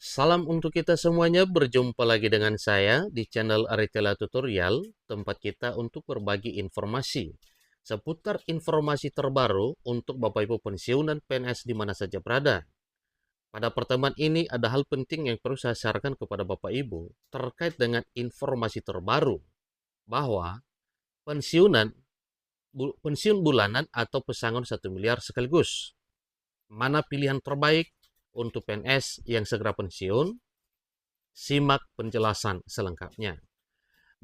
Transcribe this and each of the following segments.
Salam untuk kita semuanya, berjumpa lagi dengan saya di channel Aritela Tutorial, tempat kita untuk berbagi informasi seputar informasi terbaru untuk Bapak Ibu pensiun dan PNS di mana saja berada. Pada pertemuan ini ada hal penting yang perlu saya sarankan kepada Bapak Ibu terkait dengan informasi terbaru bahwa pensiunan pensiun bulanan atau pesangon 1 miliar sekaligus. Mana pilihan terbaik untuk PNS yang segera pensiun? Simak penjelasan selengkapnya.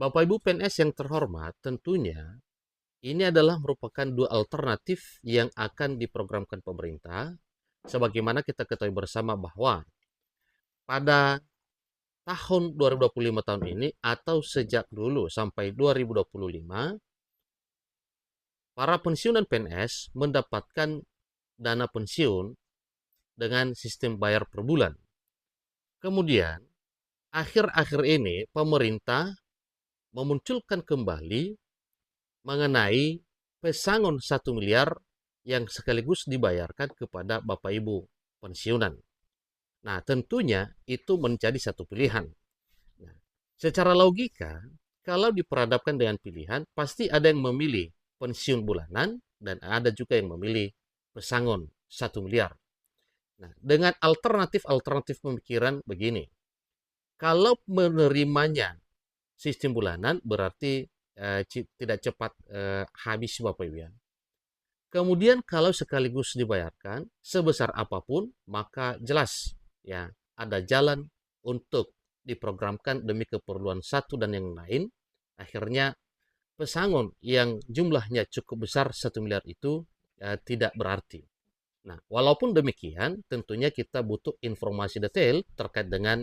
Bapak Ibu PNS yang terhormat, tentunya ini adalah merupakan dua alternatif yang akan diprogramkan pemerintah. Sebagaimana kita ketahui bersama bahwa pada tahun 2025 tahun ini atau sejak dulu sampai 2025, para pensiunan PNS mendapatkan dana pensiun dengan sistem bayar per bulan. Kemudian, akhir-akhir ini pemerintah memunculkan kembali mengenai pesangon 1 miliar yang sekaligus dibayarkan kepada Bapak Ibu pensiunan. Nah, tentunya itu menjadi satu pilihan. Nah, secara logika, kalau diperhadapkan dengan pilihan, pasti ada yang memilih pensiun bulanan dan ada juga yang memilih pesangon 1 miliar. Nah, dengan alternatif pemikiran begini, kalau menerimanya sistem bulanan berarti tidak cepat habis Bapak Ibu ya. Kemudian kalau sekaligus dibayarkan sebesar apapun, maka jelas ya ada jalan untuk diprogramkan demi keperluan satu dan yang lain. Akhirnya pesangon yang jumlahnya cukup besar 1 miliar itu tidak berarti. Nah, walaupun demikian, tentunya kita butuh informasi detail terkait dengan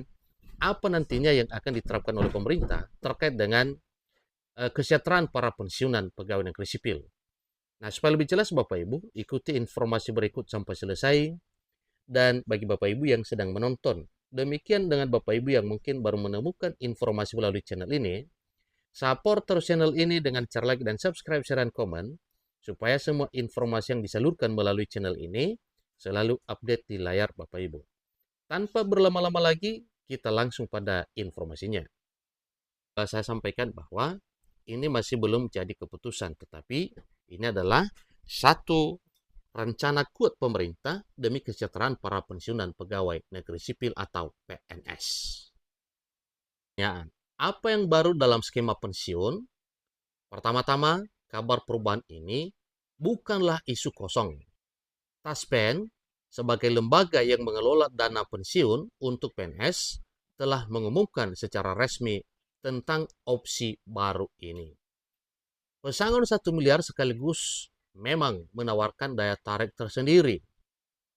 apa nantinya yang akan diterapkan oleh pemerintah terkait dengan kesejahteraan para pensiunan pegawai negeri sipil. Nah, supaya lebih jelas Bapak Ibu, ikuti informasi berikut sampai selesai. Dan bagi Bapak Ibu yang sedang menonton, demikian dengan Bapak Ibu yang mungkin baru menemukan informasi melalui channel ini, support terus channel ini dengan cara like dan subscribe, share, dan komen, supaya semua informasi yang disalurkan melalui channel ini selalu update di layar Bapak Ibu. Tanpa berlama-lama lagi, kita langsung pada informasinya. Saya sampaikan bahwa ini masih belum jadi keputusan, tetapi ini adalah satu rencana kuat pemerintah demi kesejahteraan para pensiunan pegawai negeri sipil atau PNS. Ya, apa yang baru dalam skema pensiun? Pertama-tama, kabar perubahan ini bukanlah isu kosong. Taspen, sebagai lembaga yang mengelola dana pensiun untuk PNS, telah mengumumkan secara resmi tentang opsi baru ini. Pesangon 1 miliar sekaligus memang menawarkan daya tarik tersendiri,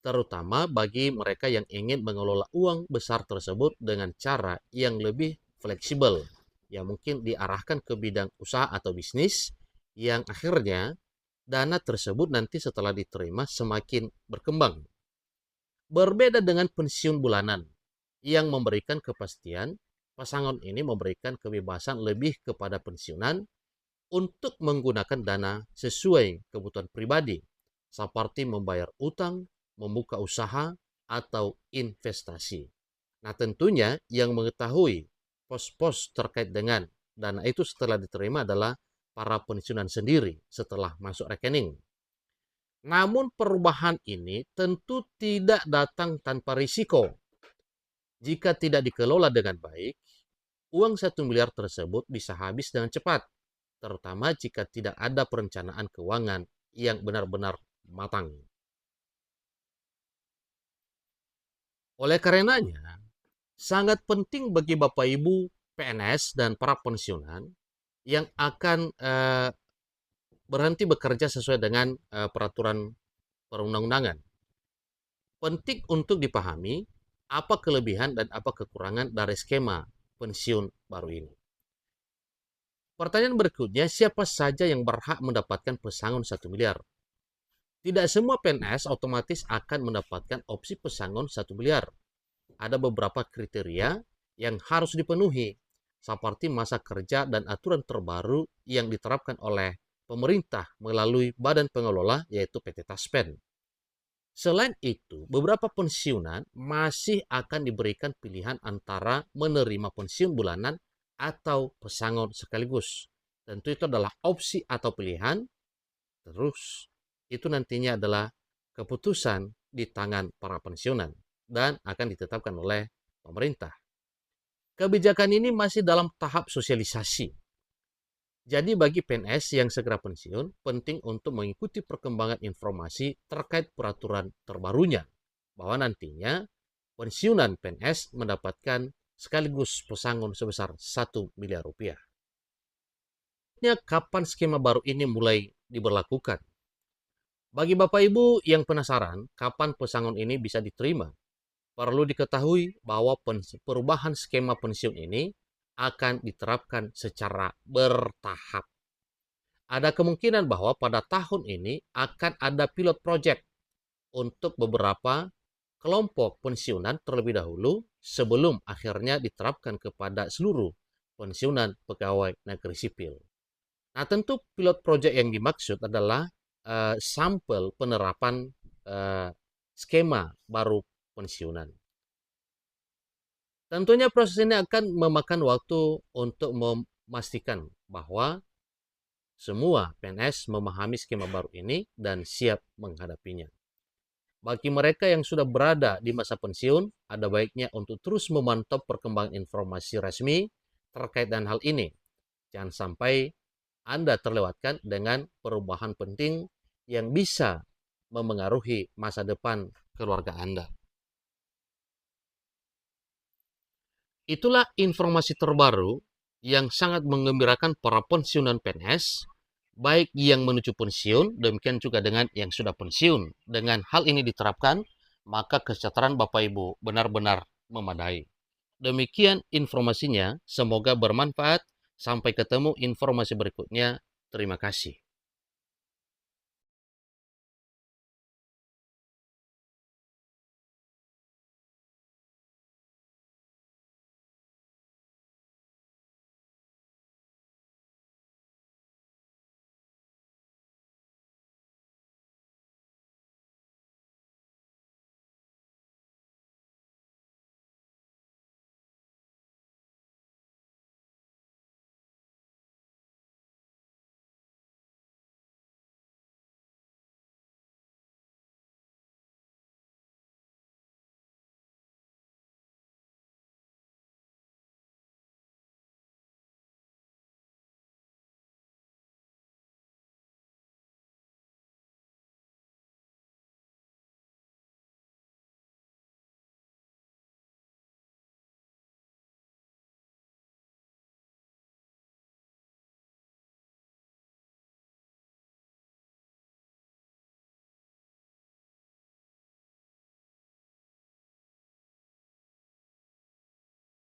terutama bagi mereka yang ingin mengelola uang besar tersebut dengan cara yang lebih fleksibel, yang mungkin diarahkan ke bidang usaha atau bisnis, yang akhirnya dana tersebut nanti setelah diterima semakin berkembang. Berbeda dengan pensiun bulanan yang memberikan kepastian, pesangon ini memberikan kebebasan lebih kepada pensiunan untuk menggunakan dana sesuai kebutuhan pribadi, seperti membayar utang, membuka usaha, atau investasi. Nah, tentunya yang mengetahui pos-pos terkait dengan dana itu setelah diterima adalah para pensiunan sendiri setelah masuk rekening. Namun perubahan ini tentu tidak datang tanpa risiko. Jika tidak dikelola dengan baik, uang 1 miliar tersebut bisa habis dengan cepat, terutama jika tidak ada perencanaan keuangan yang benar-benar matang. Oleh karenanya, sangat penting bagi Bapak Ibu PNS dan para pensiunan yang akan berhenti bekerja sesuai dengan peraturan perundang-undangan. Penting untuk dipahami apa kelebihan dan apa kekurangan dari skema pensiun baru ini. Pertanyaan berikutnya, siapa saja yang berhak mendapatkan pesangon 1 miliar? Tidak semua PNS otomatis akan mendapatkan opsi pesangon 1 miliar. Ada beberapa kriteria yang harus dipenuhi, seperti masa kerja dan aturan terbaru yang diterapkan oleh pemerintah melalui badan pengelola yaitu PT Taspen. Selain itu, beberapa pensiunan masih akan diberikan pilihan antara menerima pensiun bulanan atau pesangon sekaligus. Tentu itu adalah opsi atau pilihan. Terus, itu nantinya adalah keputusan di tangan para pensiunan dan akan ditetapkan oleh pemerintah. Kebijakan ini masih dalam tahap sosialisasi. Jadi bagi PNS yang segera pensiun, penting untuk mengikuti perkembangan informasi terkait peraturan terbarunya, bahwa nantinya pensiunan PNS mendapatkan sekaligus pesangon sebesar 1 miliar rupiah. Kapan skema baru ini mulai diberlakukan? Bagi Bapak Ibu yang penasaran kapan pesangon ini bisa diterima, perlu diketahui bahwa perubahan skema pensiun ini akan diterapkan secara bertahap. Ada kemungkinan bahwa pada tahun ini akan ada pilot project untuk beberapa kelompok pensiunan terlebih dahulu sebelum akhirnya diterapkan kepada seluruh pensiunan pegawai negeri sipil. Nah, tentu pilot project yang dimaksud adalah sampel penerapan skema baru pensiunan. Tentunya proses ini akan memakan waktu untuk memastikan bahwa semua PNS memahami skema baru ini dan siap menghadapinya. Bagi mereka yang sudah berada di masa pensiun, ada baiknya untuk terus memantau perkembangan informasi resmi terkait dengan hal ini. Jangan sampai Anda terlewatkan dengan perubahan penting yang bisa memengaruhi masa depan keluarga Anda. Itulah informasi terbaru yang sangat menggembirakan para pensiunan PNS, baik yang menuju pensiun, demikian juga dengan yang sudah pensiun. Dengan hal ini diterapkan, maka kesejahteraan Bapak Ibu benar-benar memadai. Demikian informasinya, semoga bermanfaat. Sampai ketemu informasi berikutnya. Terima kasih.